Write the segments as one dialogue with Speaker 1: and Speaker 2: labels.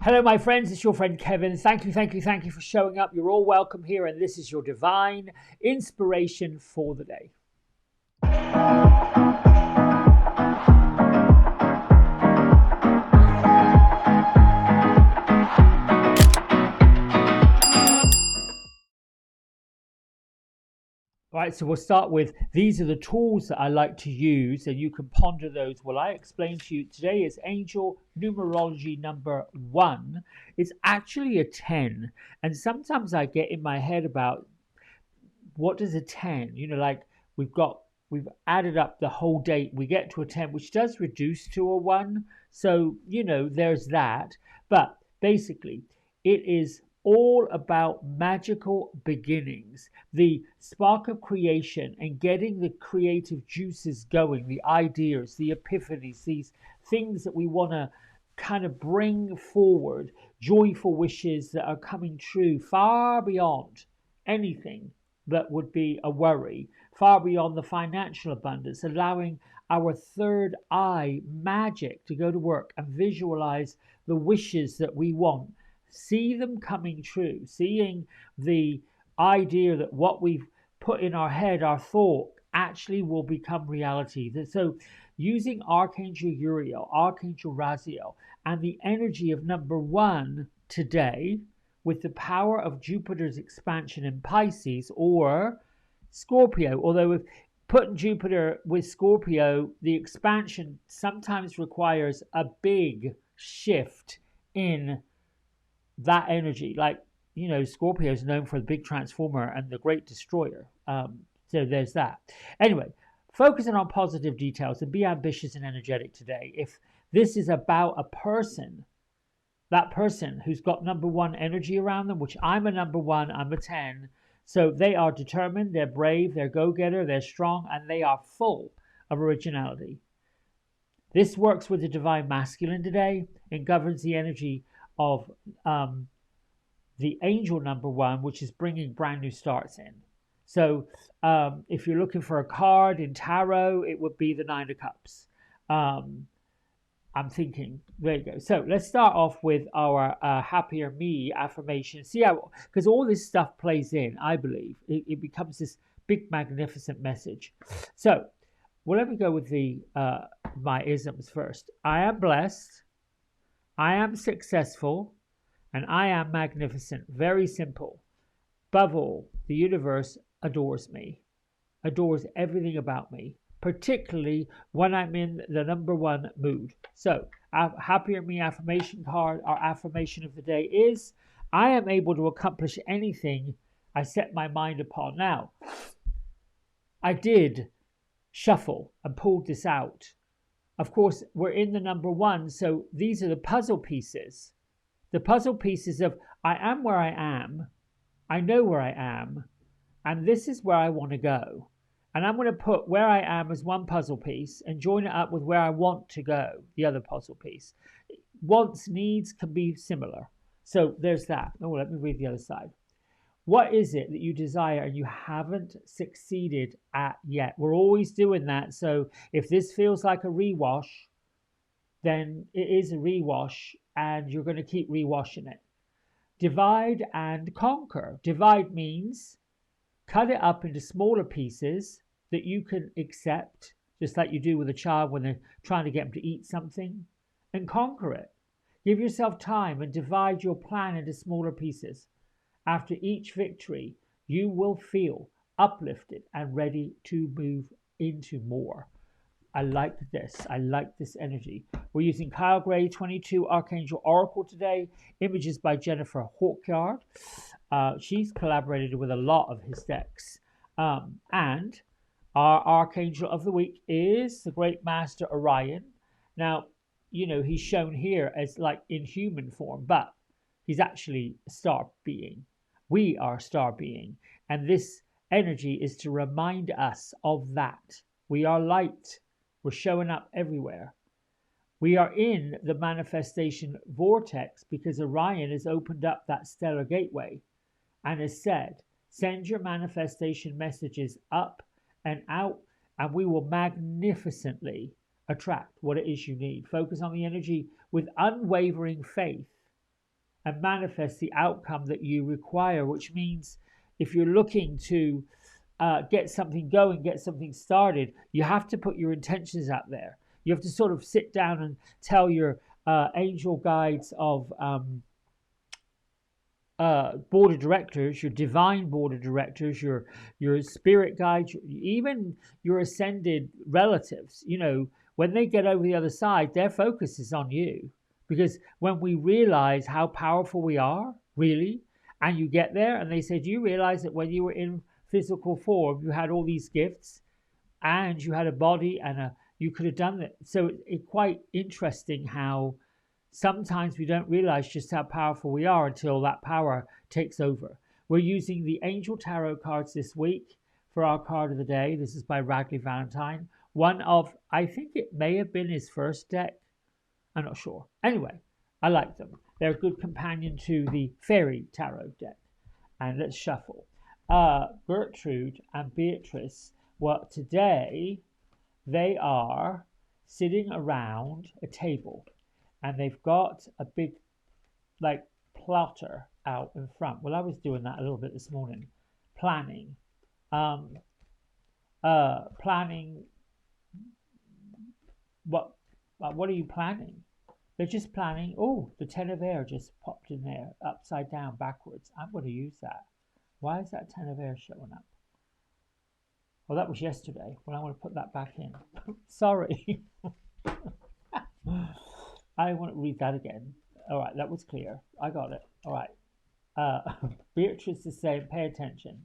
Speaker 1: Hello, my friends. It's your friend Kevin. Thank you for showing up. You're all welcome here, and this is your divine inspiration for the day. All right, so we'll start with these are the tools that I like to use, and you can ponder those. Well, I explain to you today is angel numerology number 1. It's actually a 10, and sometimes I get in my head about what does a 10, like we've added up the whole date, we get to a 10, which does reduce to a 1. So, there's that. But basically, it is all about magical beginnings, the spark of creation, and getting the creative juices going, the ideas, the epiphanies, these things that we want to kind of bring forward, joyful wishes that are coming true far beyond anything that would be a worry, far beyond the financial abundance, allowing our third eye magic to go to work and visualize the wishes that we want, see them coming true, seeing the idea that what we've put in our head, our thought, actually will become reality. So using Archangel Uriel, Archangel Raziel, and the energy of number 1 today, with the power of Jupiter's expansion in Pisces or Scorpio. Although with putting Jupiter with Scorpio, the expansion sometimes requires a big shift in that energy. Like, Scorpio is known for the big transformer and the great destroyer. So there's that. Anyway, focusing on positive details and be ambitious and energetic today. If this is about a person, that person who's got number 1 energy around them, which I'm a number 1, I'm a 10. So they are determined, they're brave, they're go-getter, they're strong, and they are full of originality. This works with the divine masculine today and governs the energy of the angel number 1, which is bringing brand new starts in. So if you're looking for a card in tarot, it would be the 9 of Cups. I'm thinking, there you go. So let's start off with our happier me affirmation. See how, because all this stuff plays in, I believe. It becomes this big, magnificent message. So, well, let me go with the my isms first. I am blessed. I am successful. And I am magnificent. Very simple. Above all, the universe adores me, adores everything about me, particularly when I'm in the number 1 mood. So, our happier me affirmation card, our affirmation of the day is, I am able to accomplish anything I set my mind upon. Now, I did shuffle and pulled this out. Of course, we're in the number 1, so these are the puzzle pieces. The puzzle pieces of, I am where I am, I know where I am, and this is where I want to go. And I'm going to put where I am as one puzzle piece and join it up with where I want to go, the other puzzle piece. Wants, needs can be similar. So there's that. Oh, let me read the other side. What is it that you desire and you haven't succeeded at yet? We're always doing that. So if this feels like a rewash, then it is a rewash and you're going to keep rewashing it. Divide and conquer. Divide means cut it up into smaller pieces that you can accept, just like you do with a child when they're trying to get them to eat something, and conquer it. Give yourself time and divide your plan into smaller pieces. After each victory, you will feel uplifted and ready to move into more. I like this. I like this energy. We're using Kyle Gray 22 Archangel Oracle today. Images by Jennifer Hawkyard. She's collaborated with a lot of his decks. And our Archangel of the Week is the Great Master Orion. Now, he's shown here as like in human form, but he's actually a star being. We are a star being. And this energy is to remind us of that. We are light. We're showing up everywhere. We are in the manifestation vortex because Orion has opened up that stellar gateway and has said, send your manifestation messages up and out, and we will magnificently attract what it is you need. Focus on the energy with unwavering faith and manifest the outcome that you require, which means if you're looking to get something going, get something started, you have to put your intentions out there. You have to sort of sit down and tell your angel guides of board of directors, your divine board of directors, your spirit guides, even your ascended relatives. You know, when they get over the other side, their focus is on you. Because when we realize how powerful we are, really, and you get there and they say, do you realize that when you were in physical form, you had all these gifts and you had a body and you could have done it. So it's quite interesting how sometimes we don't realize just how powerful we are until that power takes over. We're using the Angel Tarot cards this week for our card of the day. This is by Ragley Valentine. One of, I think it may have been his first deck. I'm not sure. Anyway, I like them. They're a good companion to the Fairy Tarot deck. And let's shuffle. Gertrude and Beatrice, well, today they are sitting around a table and they've got a big, like, plotter out in front. Well, I was doing that a little bit this morning. Planning. Planning. What are you planning? They're just planning. Oh, the 10 of air just popped in there, upside down, backwards. I'm going to use that. Why is that 10 of air showing up? Well, that was yesterday. Well, I want to put that back in. Sorry. I want to read that again. All right, that was clear. I got it. All right. Beatrice is saying, pay attention.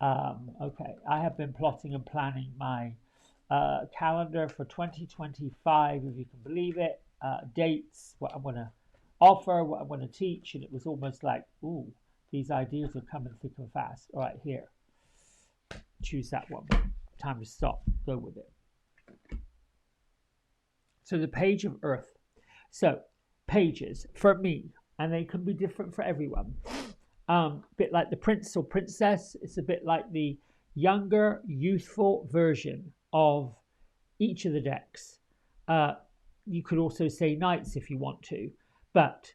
Speaker 1: Okay, I have been plotting and planning my calendar for 2025, if you can believe it. Dates, what I'm going to offer, what I'm going to teach, and it was almost like, ooh, these ideas are coming thick and fast. All right, here. Choose that one. Time to stop. Go with it. So the page of Earth. So pages for me, and they can be different for everyone. A bit like the prince or princess. It's a bit like the younger, youthful version of each of the decks. You could also say knights if you want to, but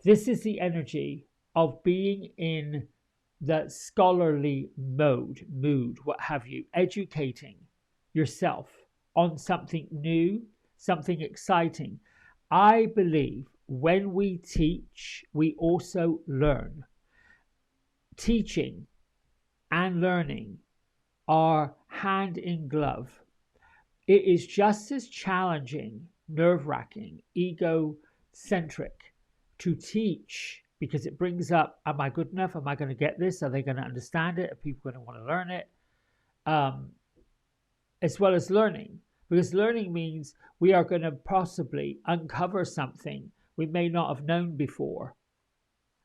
Speaker 1: this is the energy of being in the scholarly mood, what have you, educating yourself on something new, something exciting. I believe when we teach, we also learn. Teaching and learning are hand in glove. It is just as challenging, nerve-wracking, egocentric to teach, because it brings up, am I good enough? Am I going to get this? Are they going to understand it? Are people going to want to learn it? As well as learning, because learning means we are going to possibly uncover something we may not have known before.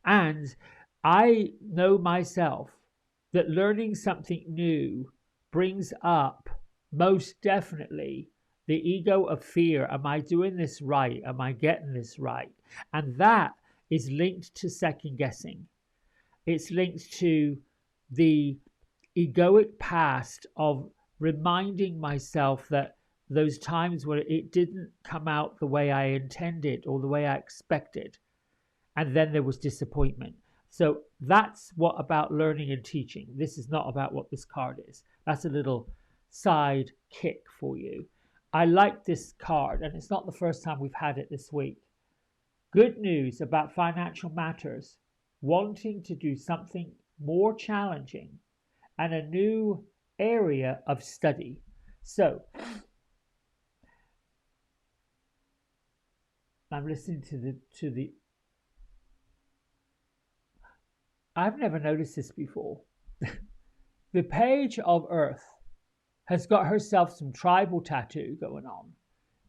Speaker 1: And I know myself that learning something new brings up most definitely the ego of fear. Am I doing this right? Am I getting this right? And that is linked to second guessing. It's linked to the egoic past of reminding myself that those times where it didn't come out the way I intended or the way I expected, and then there was disappointment. So that's what about learning and teaching. This is not about what this card is. That's a little side kick for you. I like this card, and it's not the first time we've had it this week. Good news about financial matters, wanting to do something more challenging and a new area of study. So I'm listening to the I've never noticed this before. The page of Earth has got herself some tribal tattoo going on,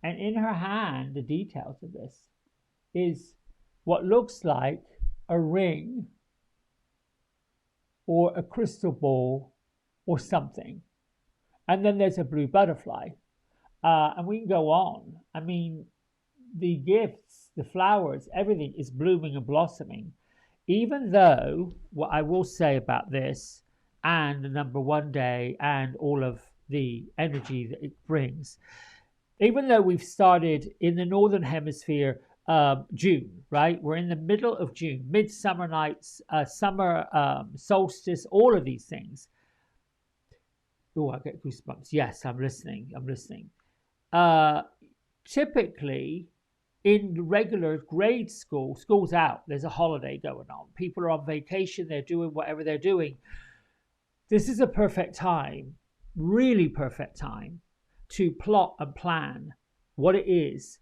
Speaker 1: and in her hand, the details of this is what looks like a ring or a crystal ball or something, and then there's a blue butterfly, and we can go on. I mean, the gifts, the flowers, everything is blooming and blossoming, even though what I will say about this and the number one day and all of the energy that it brings, even though we've started in the northern hemisphere June, right? We're in the middle of June, midsummer nights, summer solstice, all of these things. Oh, I get goosebumps. Yes, I'm listening. I'm listening. Typically, in regular grade school, school's out. There's a holiday going on. People are on vacation. They're doing whatever they're doing. This is a perfect time, really perfect time, to plot and plan what it is.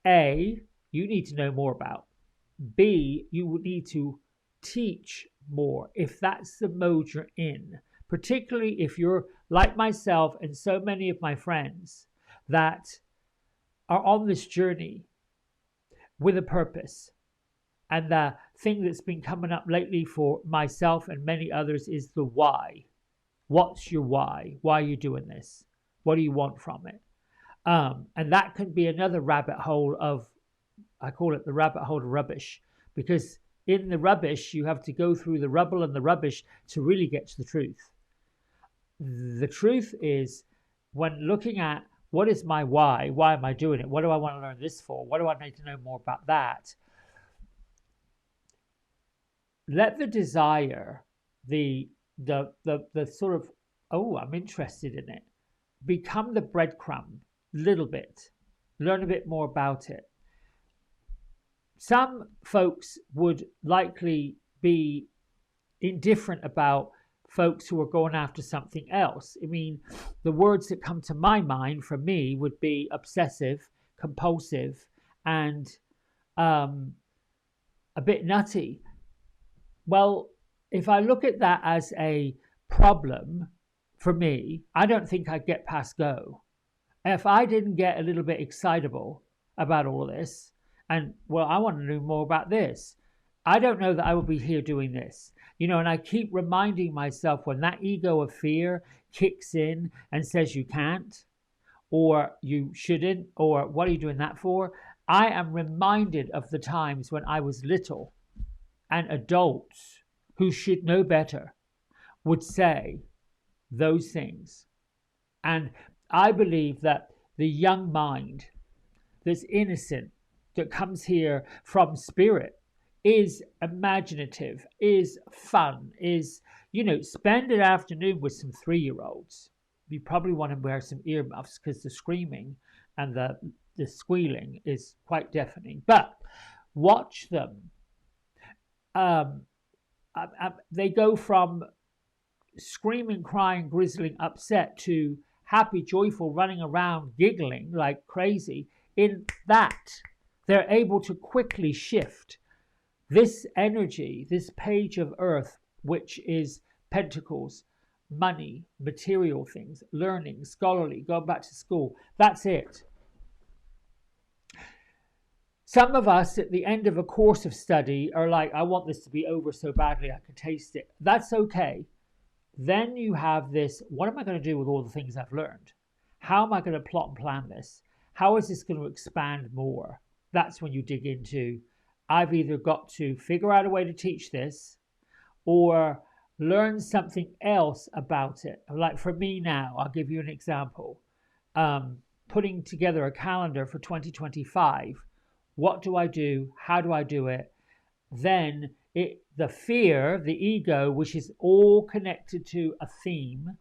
Speaker 1: A, you need to know more about. B, you would need to teach more if that's the mode you're in, particularly if you're like myself and so many of my friends that are on this journey with a purpose. And the thing that's been coming up lately for myself and many others is the why. What's your why? Why are you doing this? What do you want from it? And that can be another rabbit hole of, I call it the rabbit hole of rubbish, because in the rubbish, you have to go through the rubble and the rubbish to really get to the truth. The truth is, when looking at what is my why am I doing it? What do I want to learn this for? What do I need to know more about that? Let the desire, the sort of, oh, I'm interested in it, become the breadcrumb, little bit. Learn a bit more about it. Some folks would likely be indifferent about folks who are going after something else. I mean, the words that come to my mind for me would be obsessive, compulsive, and a bit nutty. Well, if I look at that as a problem for me, I don't think I'd get past go. If I didn't get a little bit excitable about all of this, and, well, I want to know more about this, I don't know that I would be here doing this. And I keep reminding myself when that ego of fear kicks in and says you can't, or you shouldn't, or what are you doing that for? I am reminded of the times when I was little and adults who should know better would say those things. And I believe that the young mind that's innocent, that comes here from spirit, is imaginative, is fun, is, spend an afternoon with some 3-year-olds. You probably want to wear some earmuffs because the screaming and the squealing is quite deafening. But watch them. They go from screaming, crying, grizzling, upset to happy, joyful, running around, giggling like crazy. In that, they're able to quickly shift this energy, this page of earth, which is pentacles, money, material things, learning, scholarly, going back to school. That's it. Some of us at the end of a course of study are like, I want this to be over so badly I can taste it. That's okay. Then you have this, what am I going to do with all the things I've learned? How am I going to plot and plan this? How is this going to expand more? That's when you dig into, I've either got to figure out a way to teach this or learn something else about it. Like for me now, I'll give you an example. Putting together a calendar for 2025. What do I do? How do I do it? Then the fear, the ego, which is all connected to a theme.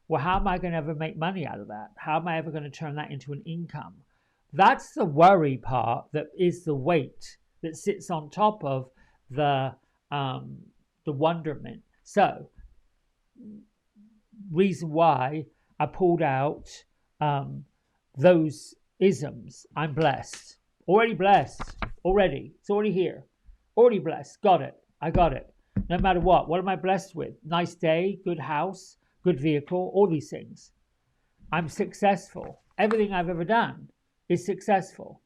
Speaker 1: Well, how am I going to ever make money out of that? How am I ever going to turn that into an income? That's the worry part, that is the weight that sits on top of the wonderment. So, reason why I pulled out those isms. I'm blessed. Already blessed. Already. It's already here. Already blessed. Got it. I got it. No matter what. What am I blessed with? Nice day, good house, good vehicle, all these things. I'm successful. Everything I've ever done is successful.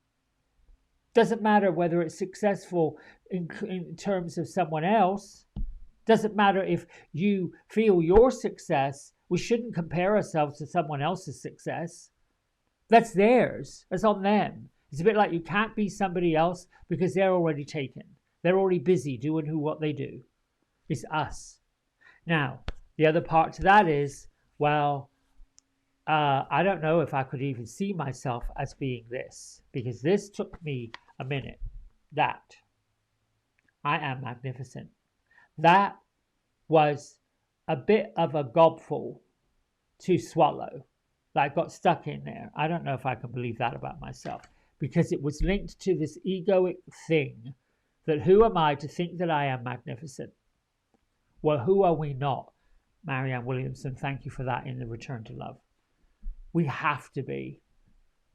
Speaker 1: Doesn't matter whether it's successful in terms of someone else. Doesn't matter if you feel your success. We shouldn't compare ourselves to someone else's success. That's theirs. That's on them. It's a bit like you can't be somebody else because they're already taken. They're already busy doing what they do. It's us. Now, the other part to that is, well, I don't know if I could even see myself as being this, because this took me a minute. That I am magnificent. That was a bit of a gobful to swallow. That got stuck in there. I don't know if I can believe that about myself, because it was linked to this egoic thing that who am I to think that I am magnificent? Well, who are we not? Marianne Williamson, thank you for that in the Return to Love. We have to be.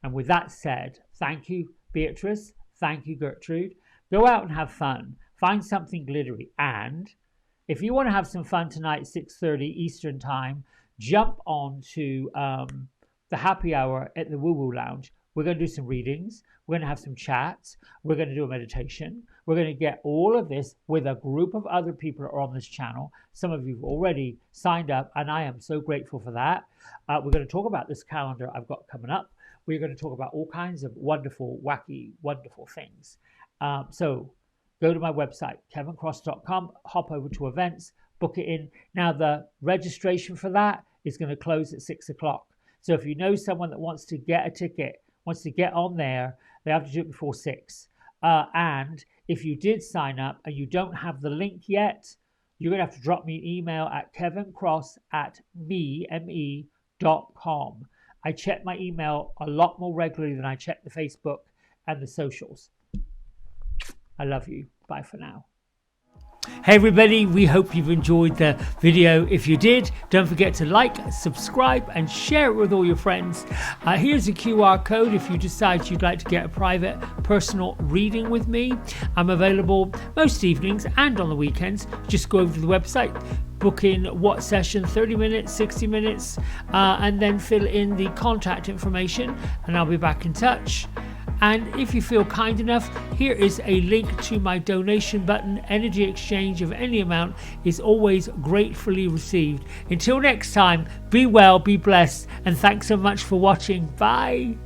Speaker 1: And with that said, thank you, Beatrice. Thank you, Gertrude. Go out and have fun. Find something glittery. And if you want to have some fun tonight, 6:30 Eastern Time, jump on to the happy hour at the Woo Woo Lounge. We're going to do some readings. We're going to have some chats. We're going to do a meditation. We're going to get all of this with a group of other people that are on this channel. Some of you have already signed up, and I am so grateful for that. We're going to talk about this calendar I've got coming up. We're going to talk about all kinds of wonderful, wacky, wonderful things. So go to my website, kevincross.com, hop over to events, book it in. Now, the registration for that is going to close at 6 o'clock. So if you know someone that wants to get a ticket, wants to get on there, they have to do it before 6. And if you did sign up and you don't have the link yet, you're going to have to drop me an email at kevincross@me.com. I check my email a lot more regularly than I check the Facebook and the socials. I love you. Bye for now. Hey everybody, we hope you've enjoyed the video. If you did, don't forget to like, subscribe and share it with all your friends. Here's a QR code if you decide you'd like to get a private personal reading with me. I'm available most evenings and on the weekends. Just go over to the website, book in what session, 30 minutes, 60 minutes, and then fill in the contact information and I'll be back in touch. And if you feel kind enough, here is a link to my donation button. Energy exchange of any amount is always gratefully received. Until next time, be well, be blessed, and thanks so much for watching. Bye.